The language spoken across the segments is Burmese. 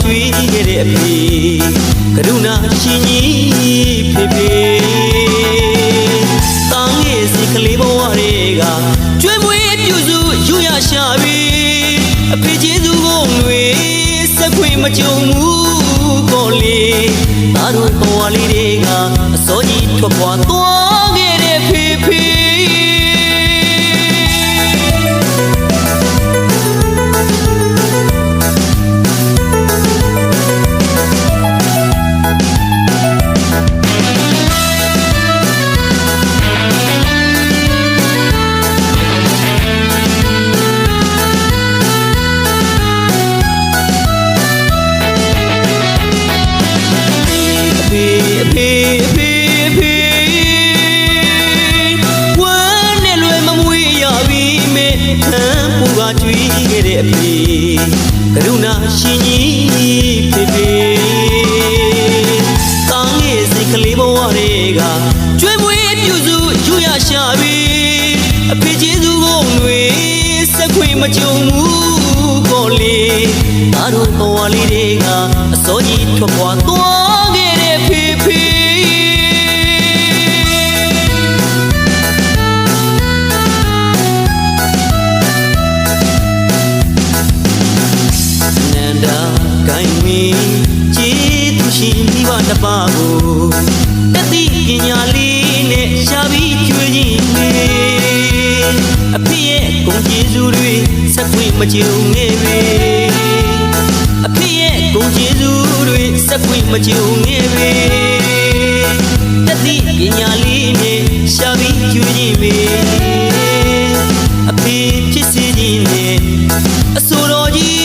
ကျွေးခဲ့တဲ့အဖေကရုဏာရှင်ကြီးဖေဖေတောင်းရဲ့စီကလေးဘဝတွေကကျွေးမွေးပြုစုယူရရှာပြီအဖေကျေးဇူးကုန်တွေစက်ခွေမကြုံဘူးကိုလေးသားတို့ဘဝလေးတွေကအစောကြီးထွက်ပွားသွားခဲ့တဲ့ဖေဖေကျွေးခဲ့တဲ့အဖေကရုဏာရှင်ကြီးဖေဖေတောင်းရဲ့စိတ်ကလေးဘဝတွေကကျွေးမွေးပြုစုယူရရှာပြီအဖေကျေးဇူးကုန်တွေစက်ခွေမကြုံဘူးကိုလေးသားတို့ဘဝလေးတွေကအစောကြီးထွက်ပွားသွားခဲ့တဲ့ဖေဖေကိုင်းမီကျေးသူရှင်မိဘတစ်ပါးကိုတတိပညာလေးနဲ့ရှာပြီးကျွေးခြင်းလေအဖေရဲ့ဂုဏ်ကျေးဇူးတွေစက်ခွေမကြုံခဲ့ပေအဖေရဲ့ဂုဏ်ကျေးဇူးတွေစက်ခွေမကြုံခဲ့ပေတတိပညာလေးနဲ့ရှာပြီးကျွေးခြင်းလေအဖေဖြစ်စေခြင်းနဲ့အဆိုတော်ကြီး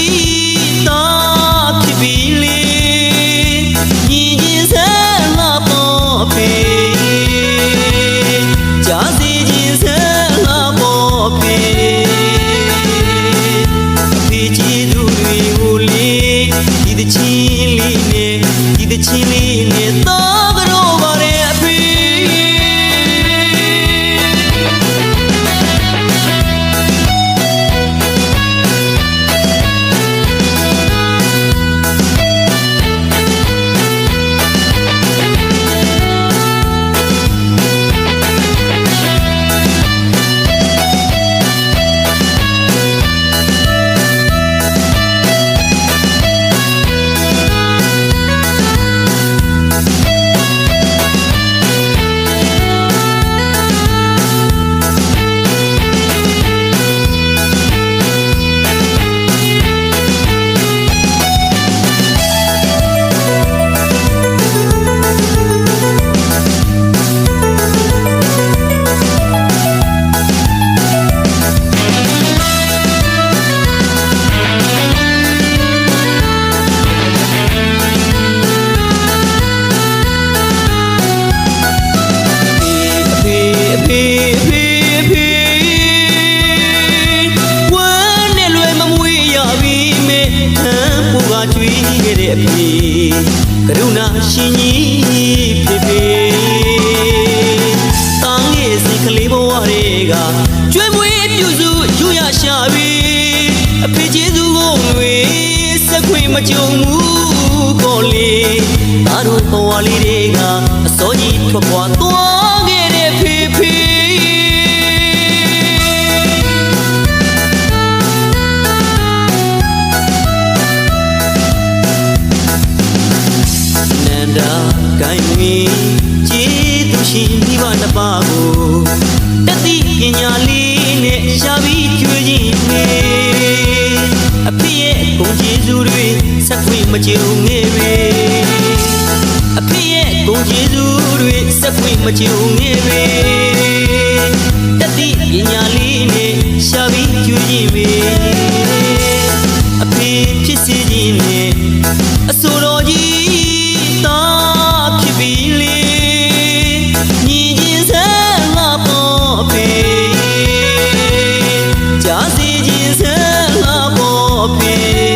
ချင်းလေးနဲ့တော့ကတော့ပါလေအဖေကျွေးခဲ့တဲ့အဖေကရုဏာရှင်ကြီးဖေဖေတောင်းရဲ့စိတ်ကလေးဘဝတွေကကျွေးမွေးပြုစုယူရရှာပြီအဖေကျေးဇူးကုန်တွေစက်ခွေမကြုံဘူးကိုလေးသားတို့ဘဝလေးတွေကအစောကြီးထွက်ပွားသွားခဲ့တဲ့ဖေဖေကိုင်းမီကျေးသူရှင်မိဘတစ်ပါးကိုတတိပညာလေးနဲ့ရှာပြီးကျွေးခြင်းလေအဖေရဲ့ဂုဏ်ကျေးဇူးတွေစက်ခွေမကြုံခဲ့ပေအဖေရဲ့ဂုဏ်ကျေးဇူးတွေစက်ခွေမကြုံခဲ့ပေတတိပညာလေးနဲ့ရှာပြီးကျွေးခြင်းလေအဖေဖြစ်စေခြင်းနဲ့အဆိုတော်ကြီးကြားစီခြင်းဆဲလာပေါ်ဖေ